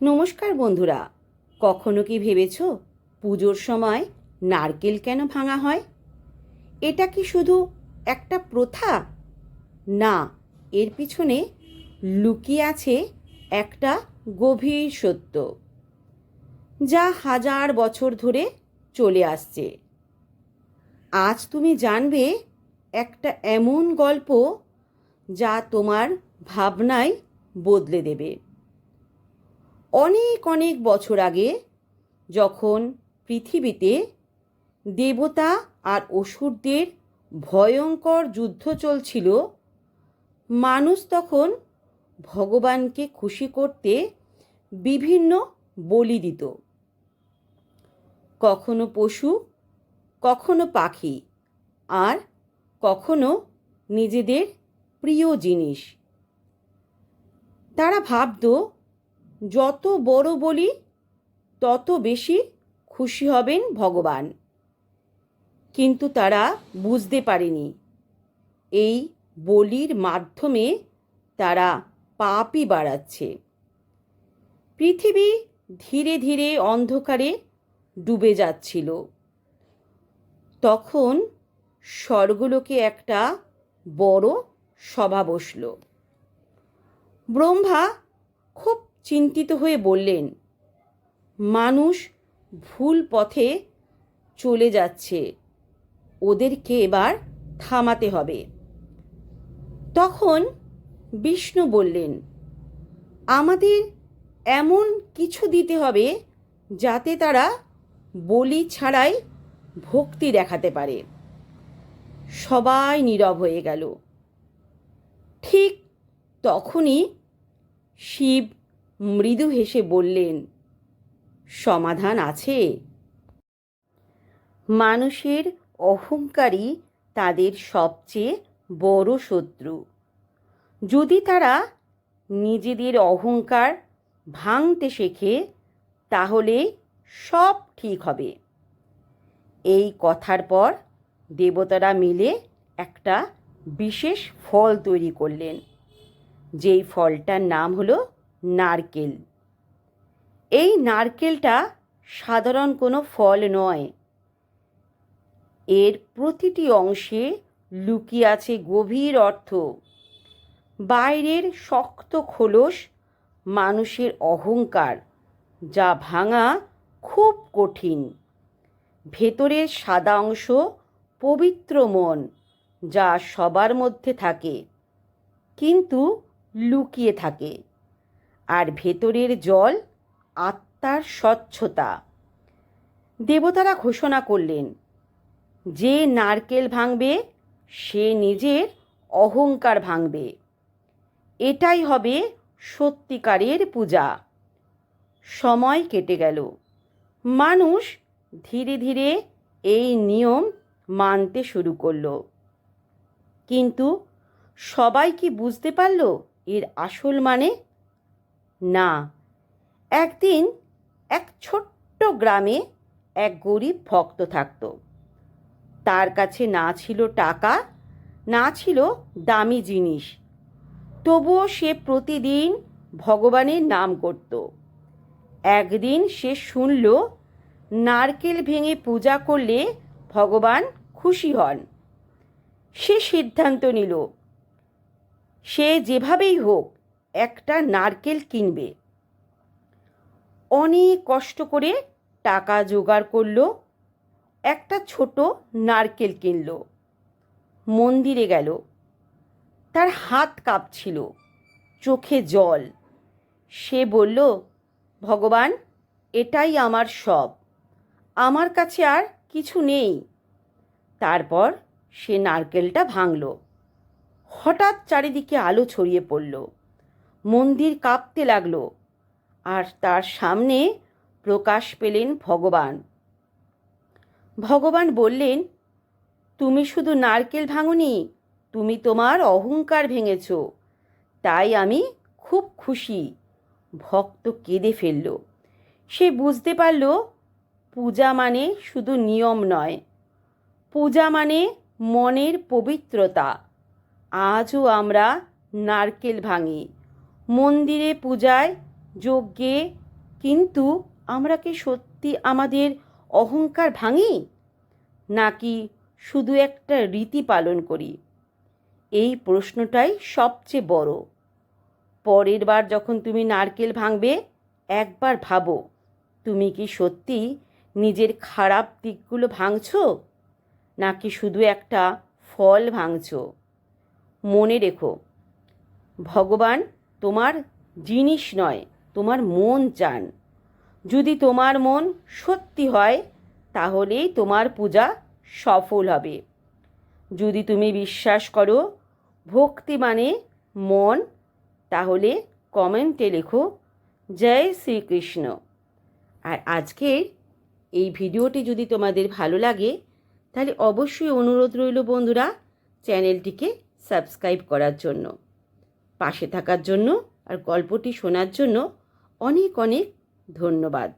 নমস্কার বন্ধুরা, কখনো কি ভেবেছ পুজোর সময় নারকেল কেন ভাঙা হয়? এটা কি শুধু একটা প্রথা? না, এর পিছনে লুকিয়ে আছে একটা গভীর সত্য, যা হাজার বছর ধরে চলে আসছে। আজ তুমি জানবে একটা এমন গল্প যা তোমার ভাবনায় বদলে দেবে। অনেক অনেক বছর আগে, যখন পৃথিবীতে দেবতা আর অসুরদের ভয়ঙ্কর যুদ্ধ চলছিল, মানুষ তখন ভগবানকে খুশি করতে বিভিন্ন বলি দিত। কখনো পশু, কখনো পাখি, আর কখনো নিজেদের প্রিয় জিনিস। তারা ভাবত, যত বড় বলি তত বেশি খুশি হবেন ভগবান। কিন্তু তারা বুঝতে পারেনি, এই বলির মাধ্যমে তারা পাপই বাড়াচ্ছে। পৃথিবী ধীরে ধীরে অন্ধকারে ডুবে যাচ্ছিল। তখন স্বর্গলোকে একটা বড় সভা বসল। ব্রহ্মা খুব চিন্তিত হয়ে বললেন, মানুষ ভুল পথে চলে যাচ্ছে, ওদেরকে এবার থামাতে হবে। তখন বিষ্ণু বললেন, আমাদের এমন কিছু দিতে হবে যাতে তারা বলি ছাড়াই ভক্তি দেখাতে পারে। সবাই নীরব হয়ে গেল। ঠিক তখনই শিব মৃদু হেসে বললেন, সমাধান আছে। মানুষের অহংকারই তাদের সবচেয়ে বড় শত্রু। যদি তারা নিজেদের অহংকার ভাঙতে শেখে, তাহলে সব ঠিক হবে। এই কথার পর দেবতারা মিলে একটা বিশেষ ফল তৈরি করলেন, যেই ফলটার নাম হলো নারকেল। এই নারকেলটা সাধারণ কোনো ফল নয়। এর প্রতিটি অংশে লুকিয়ে আছে গভীর অর্থ। বাইরের শক্ত খোলস মানুষের অহংকার, যা ভাঙা খুব কঠিন। ভেতরের সাদা অংশ পবিত্র মন, যা সবার মধ্যে থাকে কিন্তু লুকিয়ে থাকে। আর ভেতরের জল আত্মার স্বচ্ছতা। দেবতারা ঘোষণা করলেন, যে নারকেল ভাঙবে সে নিজের অহংকার ভাঙবে। এটাই হবে সত্যিকারের পূজা। সময় কেটে গেল। মানুষ ধীরে ধীরে এই নিয়ম মানতে শুরু করলো। কিন্তু সবাই কি বুঝতে পারল এর আসল মানে? না। একদিন এক ছোট্ট গ্রামে এক গরিব ভক্ত থাকত। তার কাছে না ছিল টাকা, না ছিল দামি জিনিস, তবুও সে প্রতিদিন ভগবানের নাম করত। একদিন সে শুনল, নারকেল ভেঙে পূজা করলে ভগবান খুশি হন। সে সিদ্ধান্ত নিল, সে যেভাবেই হোক একটা নারকেল কিনবে। অনেক কষ্ট করে টাকা জোগাড় করলো, একটা ছোট নারকেল কিনল। মন্দিরে গেল। তার হাত কাঁপছিল, চোখে জল। সে বলল, ভগবান, এটাই আমার সব, আমার কাছে আর কিছু নেই। তারপর সে নারকেলটা ভাঙল। হঠাৎ চারিদিকে আলো ছড়িয়ে পড়ল। মন্দির কাঁপতে লাগলো, আর তার সামনে প্রকাশ পেলেন ভগবান। ভগবান বললেন, তুমি শুধু নারকেল ভাঙনি, তুমি তোমার অহংকার ভেঙেছ, তাই আমি খুব খুশি। ভক্ত কেঁদে ফেলল। সে বুঝতে পারল, পূজা মানে শুধু নিয়ম নয়, পূজা মানে মনের পবিত্রতা। আজও আমরা নারকেল ভাঙি, মন্দিরে, পূজায়, যজ্ঞে, কিন্তু আমরা কি সত্যি আমাদের অহংকার ভাঙি, নাকি শুধু একটা রীতি পালন করি? এই প্রশ্নটাই সবচেয়ে বড়। পরের বার যখন তুমি নারকেল ভাঙবে, একবার ভাবো, তুমি কি সত্যি নিজের খারাপ দিকগুলো ভাঙছো, নাকি শুধু একটা ফল ভাঙছো? মনে রেখো, ভগবান তোমার জিনিস নয়, তোমার মন চান। যদি তোমার মন সত্যি হয়, তাহলেই তোমার পূজা সফল হবে। যদি তুমি বিশ্বাস করো ভক্তি মানে মন, তাহলে কমেন্টে লেখো জয় শ্রীকৃষ্ণ। আর আজকের এই ভিডিওটি যদি তোমাদের ভালো লাগে, তাহলে অবশ্যই অনুরোধ রইল বন্ধুরা, চ্যানেলটিকে সাবস্ক্রাইব করার জন্য, পাশে থাকার জন্য, আর গল্পটি শোনার জন্য অনেক অনেক ধন্যবাদ।